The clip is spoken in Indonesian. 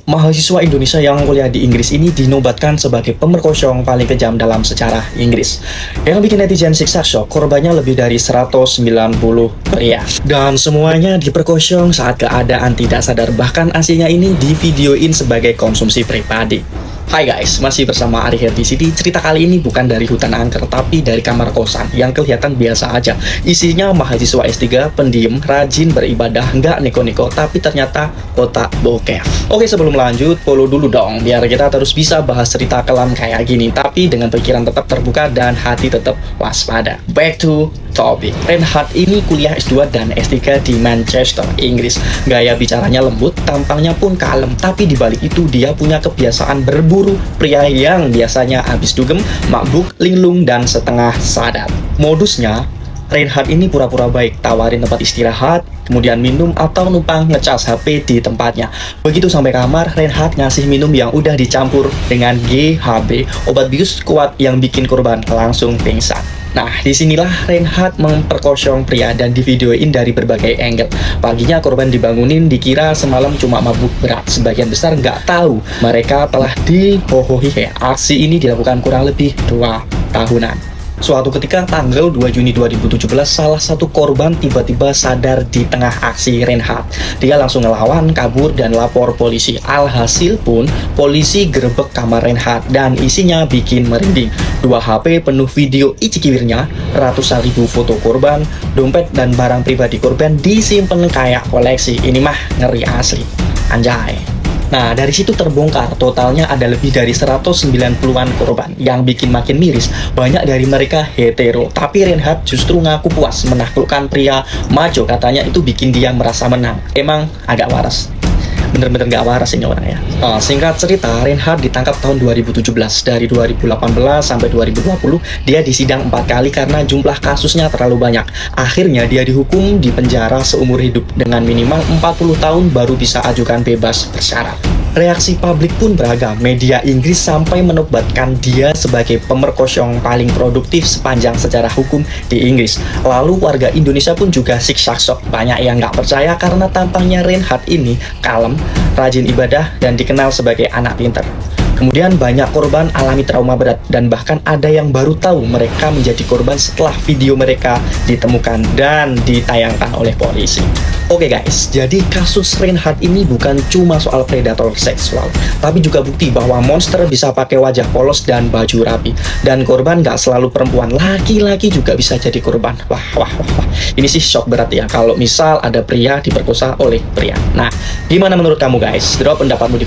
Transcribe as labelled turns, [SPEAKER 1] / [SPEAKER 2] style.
[SPEAKER 1] Mahasiswa Indonesia yang kuliah di Inggris ini dinobatkan sebagai pemerkosa yang paling kejam dalam sejarah Inggris. Yang bikin netizen siksa shock, korbannya lebih dari 190 pria. Dan semuanya diperkosa saat keadaan tidak sadar, bahkan aslinya ini divideoin sebagai konsumsi pribadi. Hai guys, masih bersama Ari Here di sini. Cerita kali ini bukan dari hutan angker, tapi dari kamar kosan yang kelihatan biasa aja. Isinya mahasiswa S3, pendiam, rajin beribadah, nggak neko-neko, tapi ternyata kotak bokeh. Oke, sebelum lanjut, follow dulu dong, biar kita terus bisa bahas cerita kelam kayak gini, tapi dengan pikiran tetap terbuka dan hati tetap waspada. Back to topic. Reinhard ini kuliah S2 dan S3 di Manchester, Inggris. Gaya bicaranya lembut, tampangnya pun kalem, tapi dibalik itu dia punya kebiasaan berburu pria yang biasanya habis dugem, mabuk, linglung, dan setengah sadar. Modusnya, Reinhard ini pura-pura baik, tawarin tempat istirahat, kemudian minum atau numpang ngecas HP di tempatnya. Begitu sampai kamar, Reinhard ngasih minum yang udah dicampur dengan GHB, obat bius kuat yang bikin korban langsung pingsan. Nah, disinilah Reinhard memperkosa pria dan divideoin dari berbagai angle. Paginya korban dibangunin, dikira semalam cuma mabuk berat. Sebagian besar nggak tahu mereka telah dibohongi. Aksi ini dilakukan kurang lebih 2 tahunan. Suatu ketika tanggal 2 Juni 2017, salah satu korban tiba-tiba sadar di tengah aksi Reinhard. Dia langsung ngelawan, kabur, dan lapor polisi. Alhasil pun, polisi gerebek kamar Reinhard dan isinya bikin merinding. 2 HP penuh video icikiwirnya, ratusan ribu foto korban, dompet dan barang pribadi korban disimpan kayak koleksi. Ini mah ngeri asli. Anjay. Nah, dari situ terbongkar totalnya ada lebih dari 190-an korban. Yang bikin makin miris, banyak dari mereka hetero. Tapi Reinhard justru ngaku puas menaklukkan pria maco. Katanya itu bikin dia merasa menang. Emang agak waras. Bener-bener gak waras ini orang ya. Singkat cerita, Reinhard ditangkap tahun 2017. Dari 2018 sampai 2020, dia disidang 4 kali karena jumlah kasusnya terlalu banyak. Akhirnya dia dihukum di penjara seumur hidup dengan minimal 40 tahun baru bisa ajukan bebas bersyarat. Reaksi publik pun beragam. Media Inggris sampai menobatkan dia sebagai pemerkosa yang paling produktif sepanjang sejarah hukum di Inggris. Lalu warga Indonesia pun juga siksa shock. Banyak yang nggak percaya karena tampangnya Reinhard ini kalem, rajin ibadah, dan dikenal sebagai anak pintar. Kemudian banyak korban alami trauma berat dan bahkan ada yang baru tahu mereka menjadi korban setelah video mereka ditemukan dan ditayangkan oleh polisi. Oke guys, jadi kasus Reinhard ini bukan cuma soal predator seksual, tapi juga bukti bahwa monster bisa pakai wajah polos dan baju rapi. Dan korban gak selalu perempuan, laki-laki juga bisa jadi korban. Wah. Ini sih shock berat ya kalau misal ada pria diperkosa oleh pria. Nah, gimana menurut kamu guys? Drop pendapatmu di